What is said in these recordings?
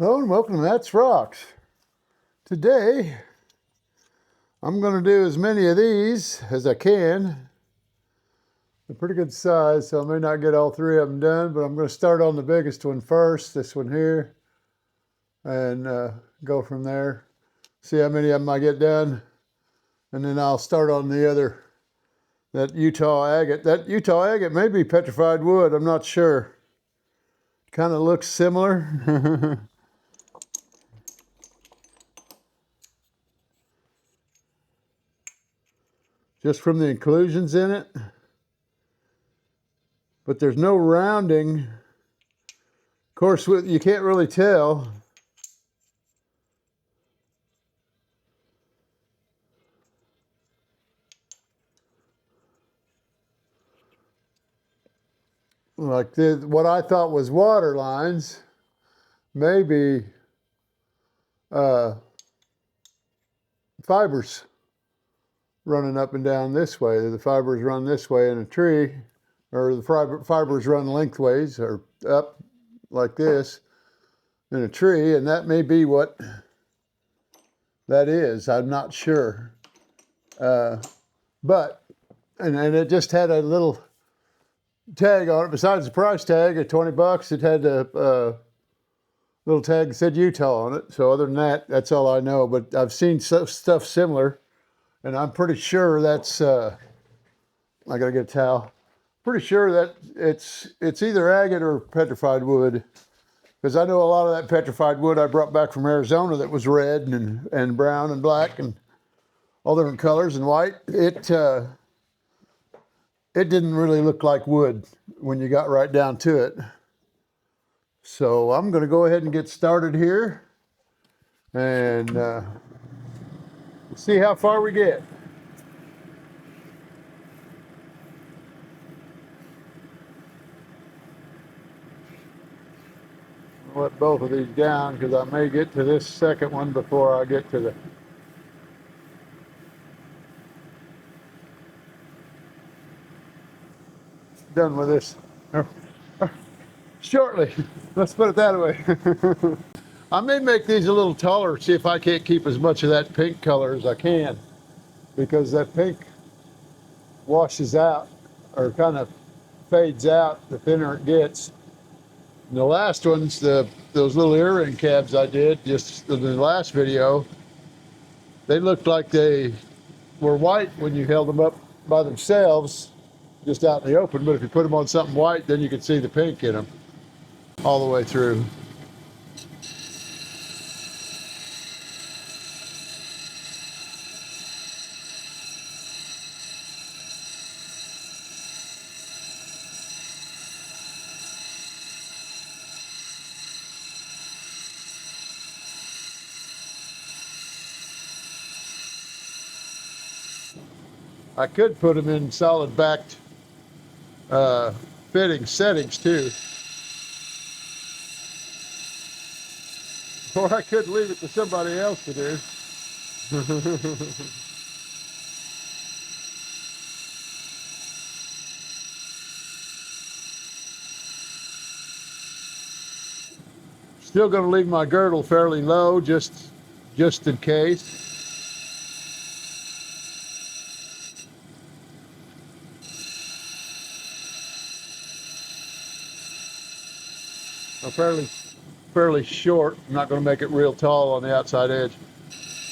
Hello and welcome to That's Rocks. Today, I'm going to do as many of these as I can. They're pretty good size, so I may not get all three of them done, but I'm going to start on the biggest one first, this one here, and go from there. See how many of them I get done, and then I'll start on the other, that Utah agate. That Utah agate may be petrified wood, I'm not sure. Kind of looks similar. Just from the inclusions in it. But there's no rounding. Of course, you can't really tell. Like what I thought was water lines, maybe fibers running up and down this way. The fibers run this way in a tree, or the fibers run lengthways or up like this in a tree, and that may be what that is. I'm not sure. But it just had a little tag on it. Besides the price tag at 20 bucks, it had a little tag that said Utah on it. So other than that, that's all I know. But I've seen stuff similar, and I'm pretty sure that's, I gotta get a towel. Pretty sure that it's either agate or petrified wood. Because I know a lot of that petrified wood I brought back from Arizona that was red and brown and black and all different colors and white. It didn't really look like wood when you got right down to it. So I'm going to go ahead and get started here and see how far we get. I'll let both of these down because I may get to this second one before I get to the done with this shortly. Let's put it that way. I may make these a little taller, see if I can't keep as much of that pink color as I can, because that pink washes out or kind of fades out the thinner it gets. And the last ones, those little earring cabs I did just in the last video, they looked like they were white when you held them up by themselves just out in the open, but if you put them on something white, then you can see the pink in them all the way through. I could put them in solid backed fitting settings too. Or I could leave it to somebody else to do. Still going to leave my girdle fairly low just in case. Fairly short. I'm not going to make it real tall on the outside edge.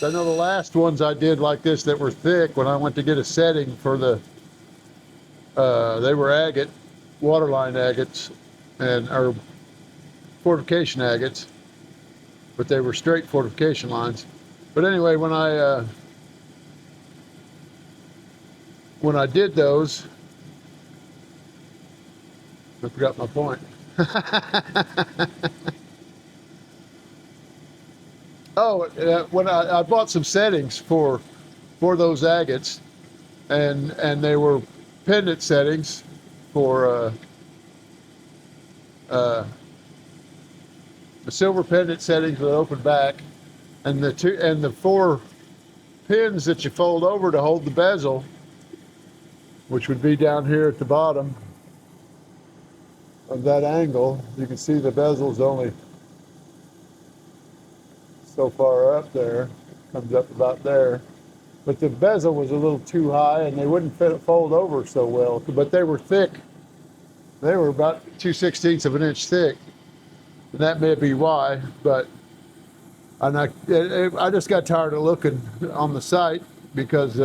I know the last ones I did like this that were thick, when I went to get a setting for the, they were agate, waterline agates, or fortification agates, but they were straight fortification lines. But anyway, when I did those, I forgot my point. When I bought some settings for those agates, and they were pendant settings for the silver pendant settings with open back, and the 4 pins that you fold over to hold the bezel, which would be down here at the bottom of that angle. You can see the bezel's only so far up there. Comes up about there. But the bezel was a little too high and they wouldn't fold over so well. But they were thick. They were about 2/16 of an inch thick. And that may be why, but I just got tired of looking on the site because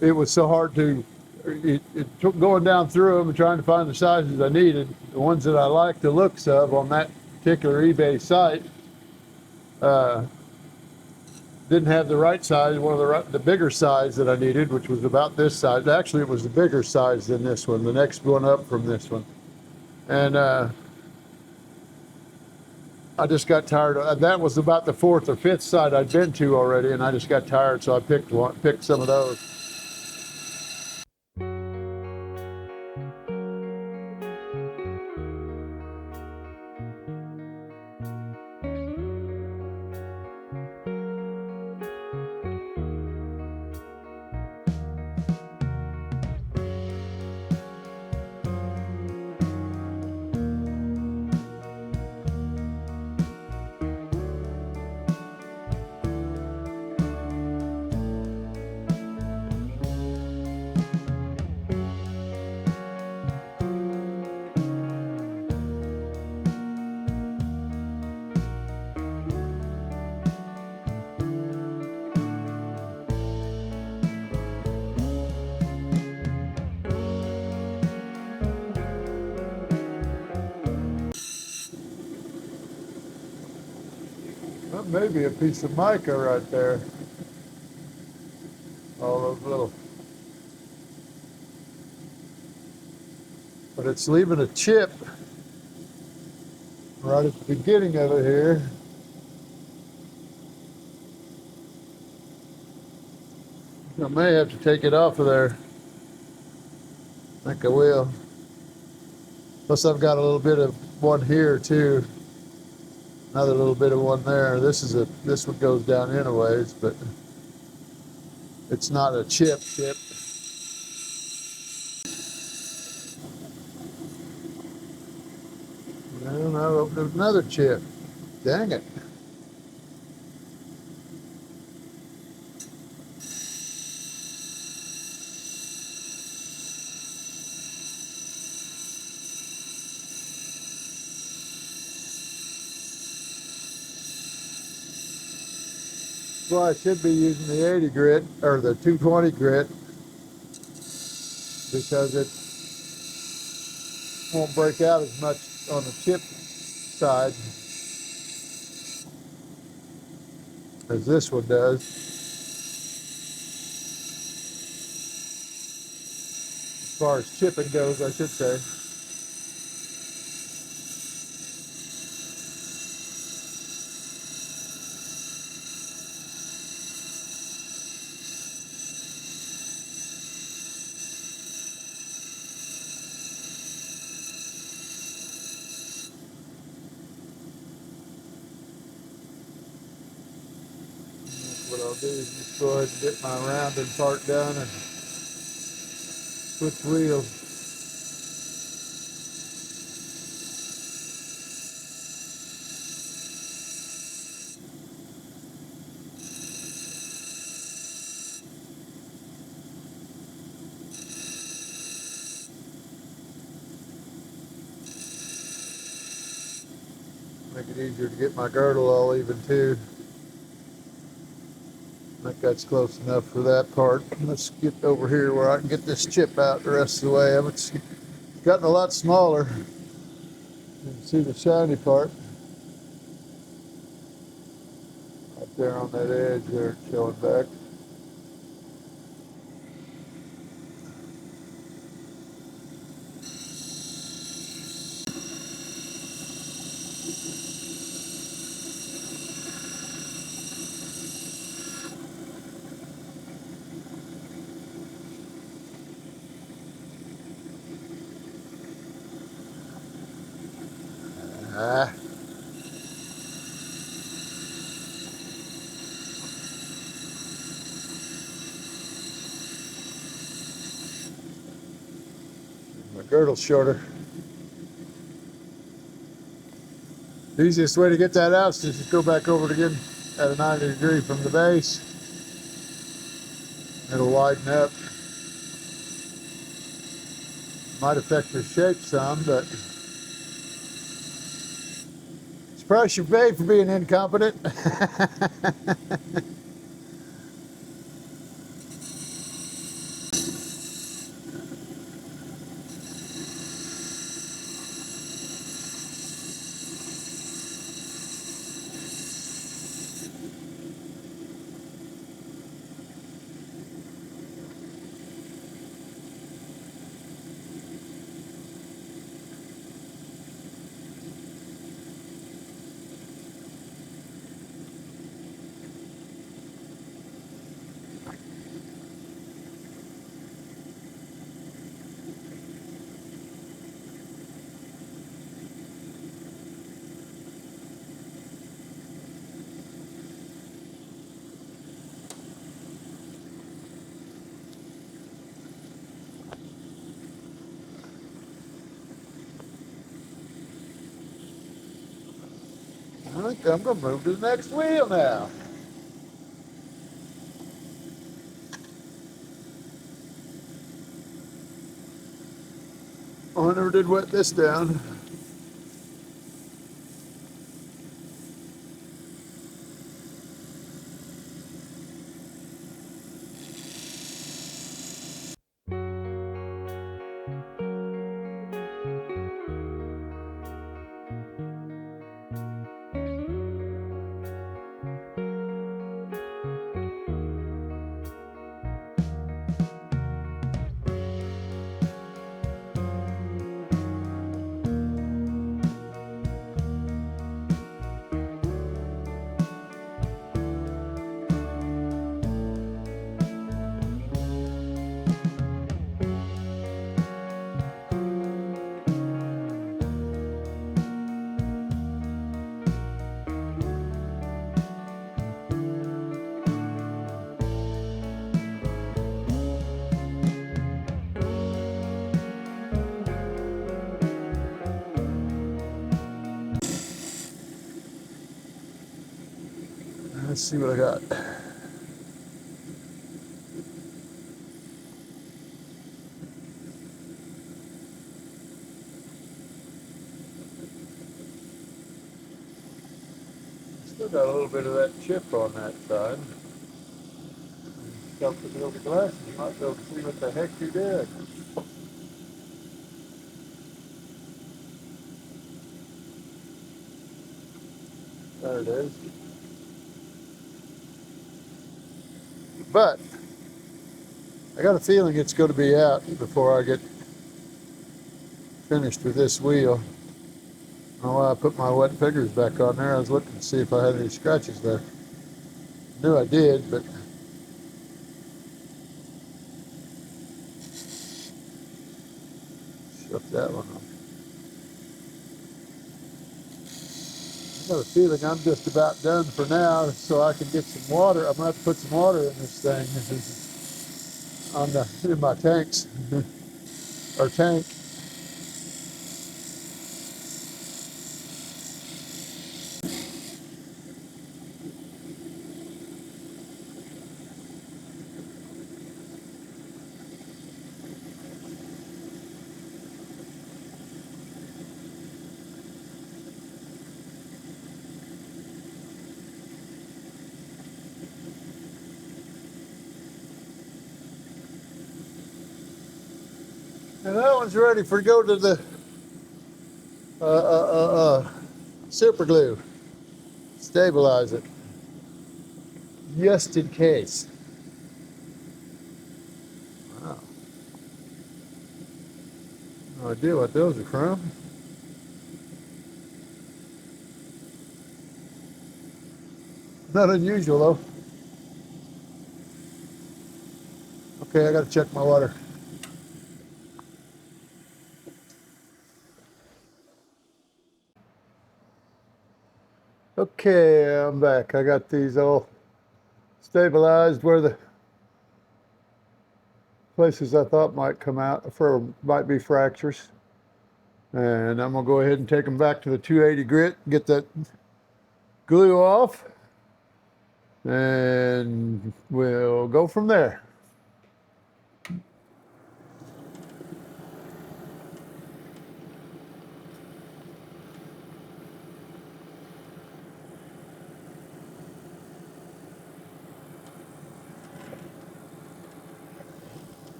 it was so hard to, it took going down through them and trying to find the sizes I needed. The ones that I liked the looks of on that particular eBay site didn't have the right size, one of the bigger size that I needed, which was about this size. Actually, it was the bigger size than this one, the next one up from this one. And I just got tired of that. Was about the fourth or fifth site I'd been to already, and I just got tired, so I picked some of those. That may be a piece of mica right there. All those little, but it's leaving a chip right at the beginning of it here. I may have to take it off of there. I think I will. Plus I've got a little bit of one here too. Another little bit of one there. This one goes down anyways, but it's not a chip. And I opened another chip. Dang it. Well, I should be using the 80 grit or the 220 grit because it won't break out as much on the chip side as this one does. As far as chipping goes, I should say. What I'll do is just go ahead and get my rounding part done and switch wheels. Make it easier to get my girdle all even too. I think that's close enough for that part. Let's get over here where I can get this chip out the rest of the way. It's gotten a lot smaller. You can see the shiny part right there on that edge there, showing back. Ah. My girdle's shorter. The easiest way to get that out is to just go back over it again at a 90 degree from the base. It'll widen up. Might affect the shape some, but it's the price you pay for being incompetent. I think I'm going to move to the next wheel now. Oh, I never did wet this down. Let's see what I got. Still got a little bit of that chip on that side. Stuff with the little glasses, you might be able to see what the heck you did. There it is. But I got a feeling it's going to be out before I get finished with this wheel. I don't know why I put my wet fingers back on there. I was looking to see if I had any scratches there. Knew I did, but shut that one off. I got a feeling I'm just about done for now, so I can get some water. I'm gonna have to put some water in this thing. This is in my tanks or tank. And that one's ready for go to the super glue. Stabilize it, just in case. Wow. No idea what those are from. Not unusual though. Okay, I gotta check my water. Okay, I'm back. I got these all stabilized where the places I thought might come out might be fractures. And I'm gonna go ahead and take them back to the 280 grit, get that glue off, and we'll go from there.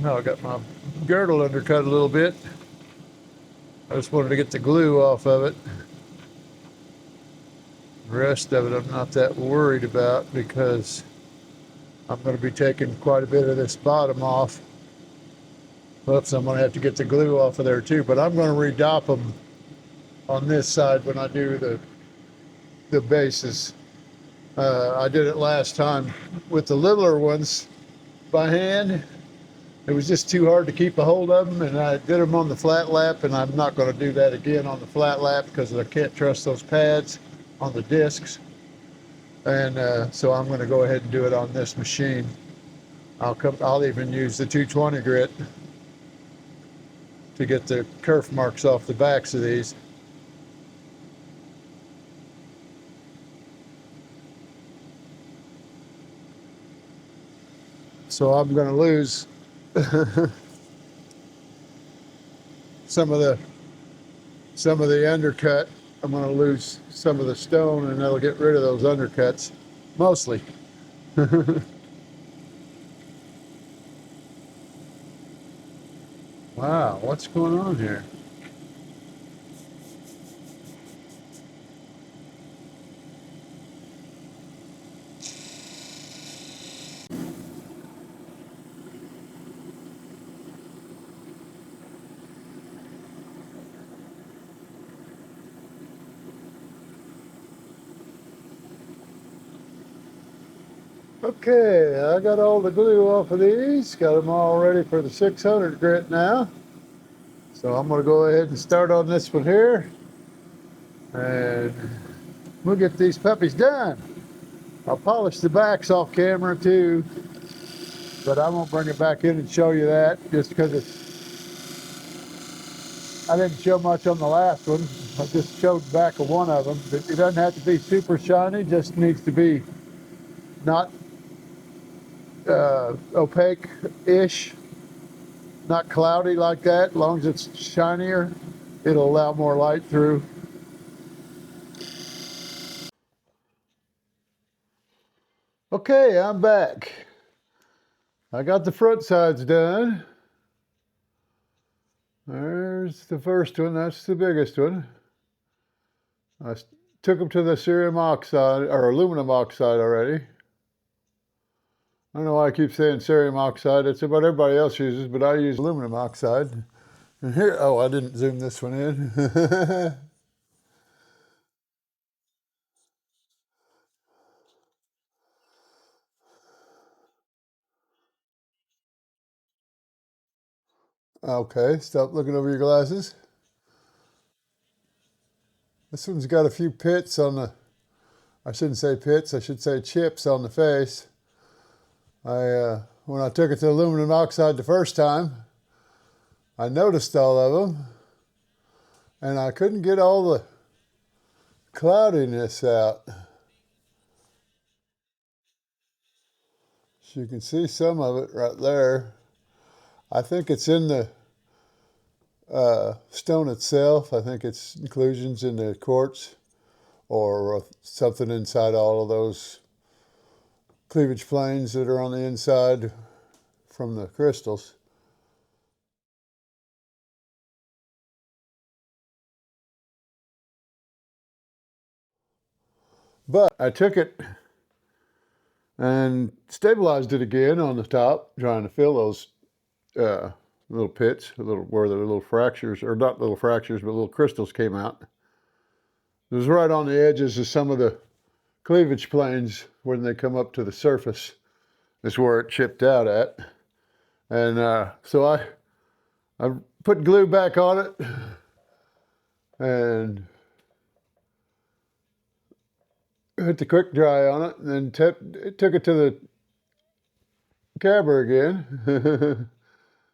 Now I got my girdle undercut a little bit. I just wanted to get the glue off of it. The rest of it I'm not that worried about because I'm going to be taking quite a bit of this bottom off. Oops, I'm going to have to get the glue off of there too, but I'm going to redop them on this side when I do the bases. I did it last time with the littler ones by hand. It was just too hard to keep a hold of them, and I did them on the flat lap, and I'm not going to do that again on the flat lap because I can't trust those pads on the discs. And so I'm going to go ahead and do it on this machine. I'll even use the 220 grit to get the kerf marks off the backs of these. So I'm going to lose some of the undercut. I'm going to lose some of the stone, and that'll get rid of those undercuts, mostly. Wow, what's going on here? Okay, I got all the glue off of these, got them all ready for the 600 grit now. So I'm going to go ahead and start on this one here, and we'll get these puppies done. I'll polish the backs off camera too, but I won't bring it back in and show you that just because I didn't show much on the last one. I just showed the back of one of them. It doesn't have to be super shiny, just needs to be not opaque-ish, not cloudy like that. As long as it's shinier, it'll allow more light through. Okay, I'm back. I got the front sides done. There's the first one, that's the biggest one. I took them to the cerium oxide, or aluminum oxide already. I don't know why I keep saying cerium oxide. It's what everybody else uses, but I use aluminum oxide. And here, oh, I didn't zoom this one in. Okay, stop looking over your glasses. This one's got a few pits on the, I shouldn't say pits, I should say chips on the face. When I took it to aluminum oxide the first time, I noticed all of them, and I couldn't get all the cloudiness out. So you can see some of it right there. I think it's in the stone itself. I think it's inclusions in the quartz or something inside all of those cleavage planes that are on the inside from the crystals. But I took it and stabilized it again on the top, trying to fill those little pits, where the little fractures, or not little fractures, but little crystals came out. It was right on the edges of some of the cleavage planes when they come up to the surface. Is where it chipped out at. And so I put glue back on it, and hit the quick dry on it, and then took it to the camera again.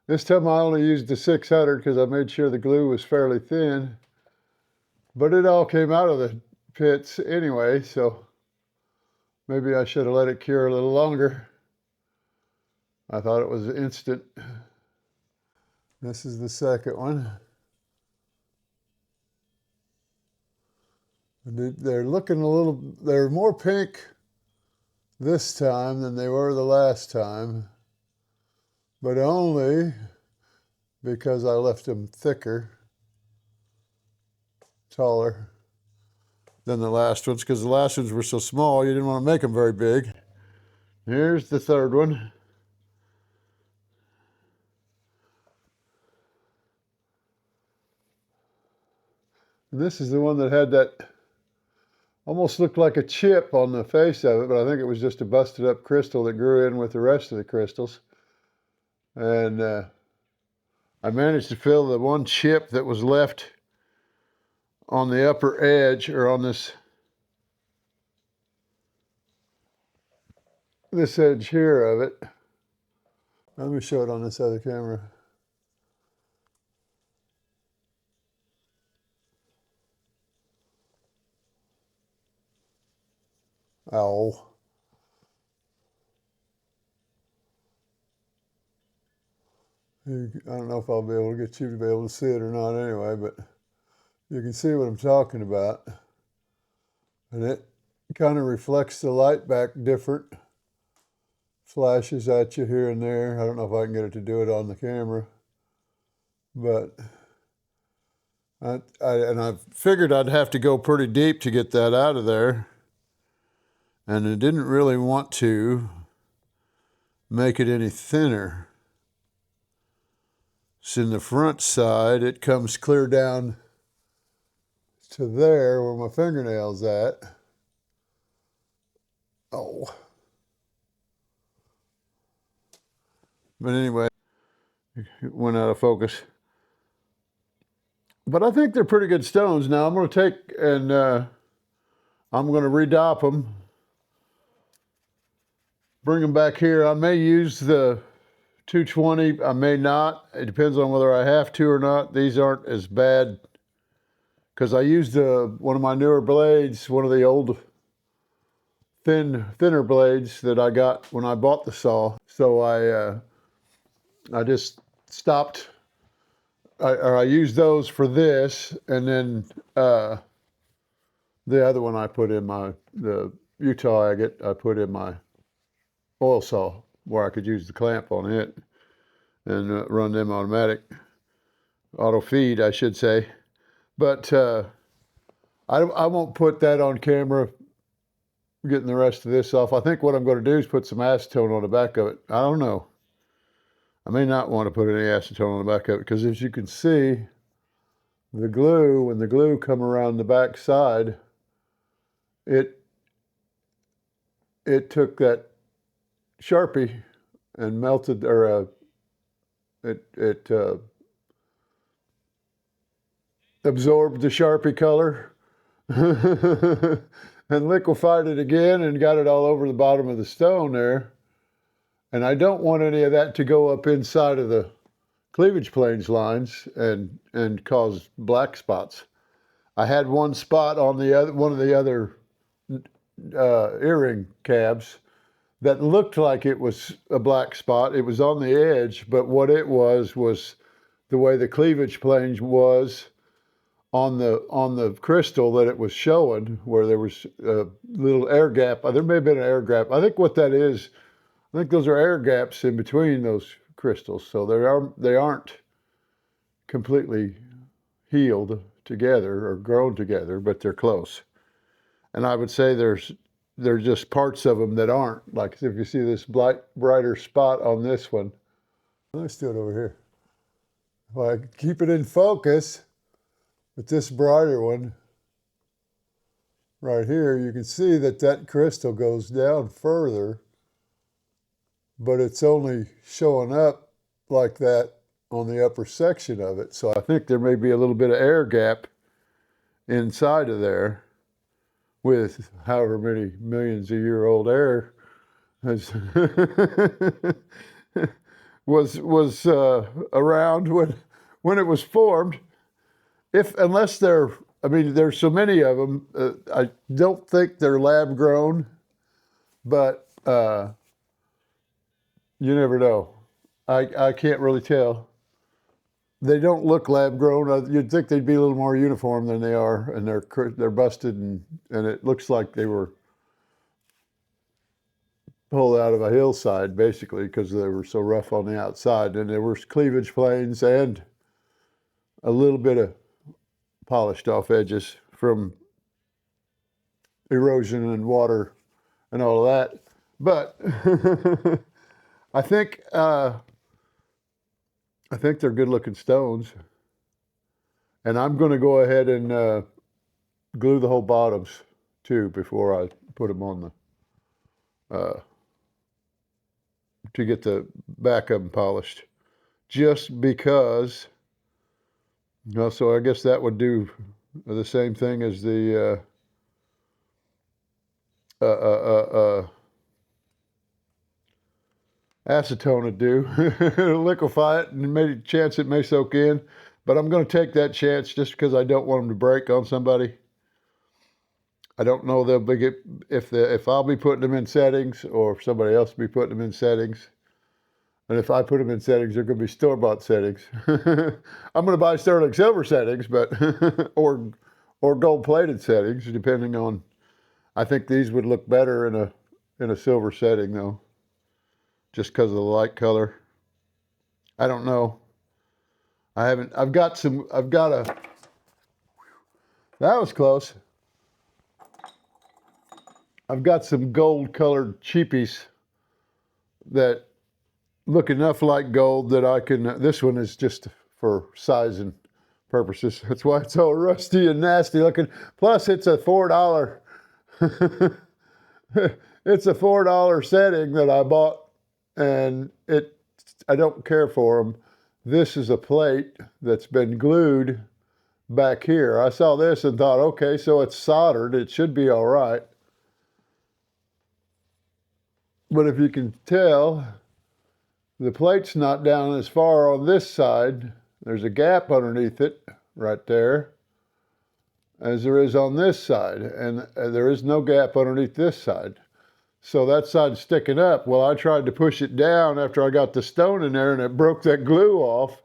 This time I only used the 600 because I made sure the glue was fairly thin. But it all came out of the pits anyway, so maybe I should have let it cure a little longer. I thought it was instant. This is the second one. They're looking a little, they're more pink this time than they were the last time, but only because I left them thicker, taller than the last ones, because the last ones were so small you didn't want to make them very big. Here's the third one. And this is the one that had that, almost looked like a chip on the face of it, but I think it was just a busted up crystal that grew in with the rest of the crystals. And I managed to fill the one chip that was left on the upper edge, or on this edge here of it. Let me show it on this other camera. Ow. I don't know if I'll be able to get you to be able to see it or not anyway, but you can see what I'm talking about. And it kind of reflects the light back different. Flashes at you here and there. I don't know if I can get it to do it on the camera, but I figured I'd have to go pretty deep to get that out of there. And I didn't really want to make it any thinner. So in the front side, it comes clear down to there where my fingernail's at. Oh. But anyway, it went out of focus. But I think they're pretty good stones. Now I'm going to take and I'm going to redop them. Bring them back here. I may use the 220, I may not. It depends on whether I have to or not. These aren't as bad because I used one of my newer blades, one of the old thinner blades that I got when I bought the saw. So I just stopped. I used those for this, and then the other one I put in the Utah agate. I put in my oil saw where I could use the clamp on it and run them automatic, auto feed, I should say. But I won't put that on camera, getting the rest of this off. I think what I'm going to do is put some acetone on the back of it. I don't know. I may not want to put any acetone on the back of it because, as you can see, the glue, when the glue come around the back side, it took that Sharpie and melted, or it absorbed the Sharpie color and liquefied it again and got it all over the bottom of the stone there. And I don't want any of that to go up inside of the cleavage planes lines and cause black spots. I had one spot on one of the other earring cabs that looked like it was a black spot. It was on the edge, but what it was the way the cleavage plane was on the crystal that it was showing, where there was a little air gap. There may have been an air gap. I think what that is, I think those are air gaps in between those crystals. So they aren't completely healed together or grown together, but they're close. And I would say there's just parts of them that aren't. Like if you see this brighter spot on this one. Let's do it over here. Well, I keep it in focus with this brighter one right here. You can see that crystal goes down further, but it's only showing up like that on the upper section of it. So I think there may be a little bit of air gap inside of there, with however many millions of year old air has was around when it was formed. Unless they're, I mean, there's so many of them. I don't think they're lab grown, but you never know. I can't really tell. They don't look lab grown. You'd think they'd be a little more uniform than they are, and they're busted, and it looks like they were pulled out of a hillside basically because they were so rough on the outside, and there were cleavage planes and a little bit of polished off edges from erosion and water and all of that. But I think they're good looking stones, and I'm going to go ahead and glue the whole bottoms too before I put them on the to get the back of them polished, just because. So I guess that would do the same thing as the acetone would do. It'll liquefy it and maybe chance it may soak in, but I'm going to take that chance just because I don't want them to break on somebody. I don't know if I'll be putting them in settings or if somebody else will be putting them in settings. And if I put them in settings, they're going to be store-bought settings. I'm going to buy sterling silver settings, but or gold-plated settings, depending on. I think these would look better in a silver setting, though, just because of the light color. I don't know. I've got a. That was close. I've got some gold-colored cheapies that look enough like gold that I can. This one is just for sizing purposes. That's why it's all rusty and nasty looking. Plus, it's a $4. It's a $4 setting that I bought, and I don't care for them. This is a plate that's been glued back here. I saw this and thought, okay, so it's soldered. It should be all right. But if you can tell, the plate's not down as far on this side. There's a gap underneath it right there as there is on this side, and there is no gap underneath this side. So that side's sticking up. Well, I tried to push it down after I got the stone in there, and it broke that glue off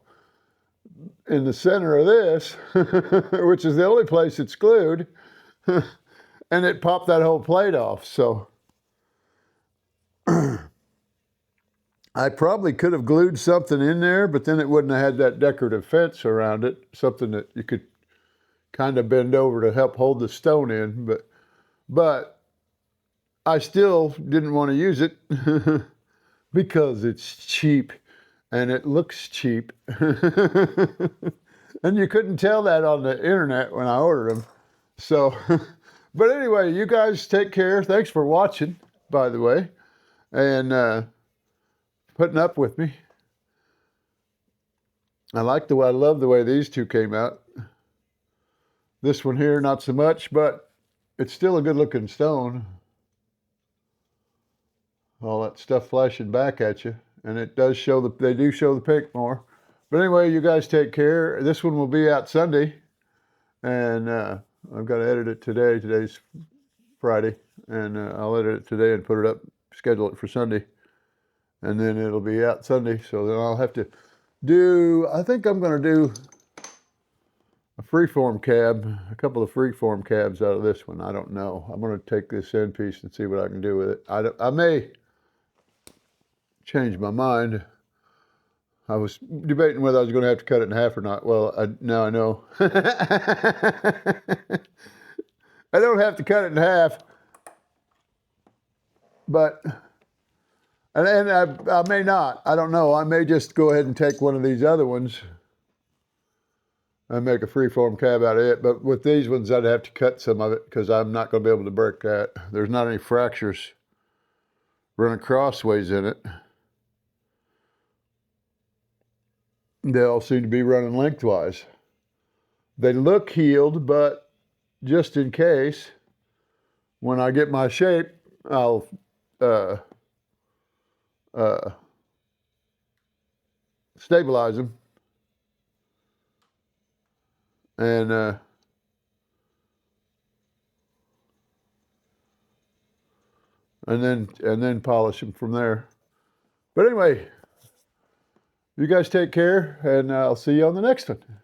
in the center of this, which is the only place it's glued, and it popped that whole plate off. So I probably could have glued something in there, but then it wouldn't have had that decorative fence around it, something that you could kind of bend over to help hold the stone in. But I still didn't want to use it because it's cheap and it looks cheap. And you couldn't tell that on the internet when I ordered them. So, but anyway, you guys take care. Thanks for watching, by the way, and putting up with me. I love the way these two came out. This one here, not so much, but it's still a good looking stone. All that stuff flashing back at you. And it does show they do show the pink more. But anyway, you guys take care. This one will be out Sunday. And I've got to edit it today. Today's Friday. And I'll edit it today and put it up, schedule it for Sunday. And then it'll be out Sunday. So then I'll have to I think I'm going to do a freeform cab, a couple of freeform cabs out of this one. I don't know. I'm going to take this end piece and see what I can do with it. I may change my mind. I was debating whether I was going to have to cut it in half or not. Well, now I know. I don't have to cut it in half, but, and I may not. I don't know. I may just go ahead and take one of these other ones and make a freeform cab out of it. But with these ones, I'd have to cut some of it because I'm not going to be able to break that. There's not any fractures running crossways in it. They all seem to be running lengthwise. They look healed, but just in case, when I get my shape, I'll stabilize them and then polish them from there. But anyway, you guys take care, and I'll see you on the next one.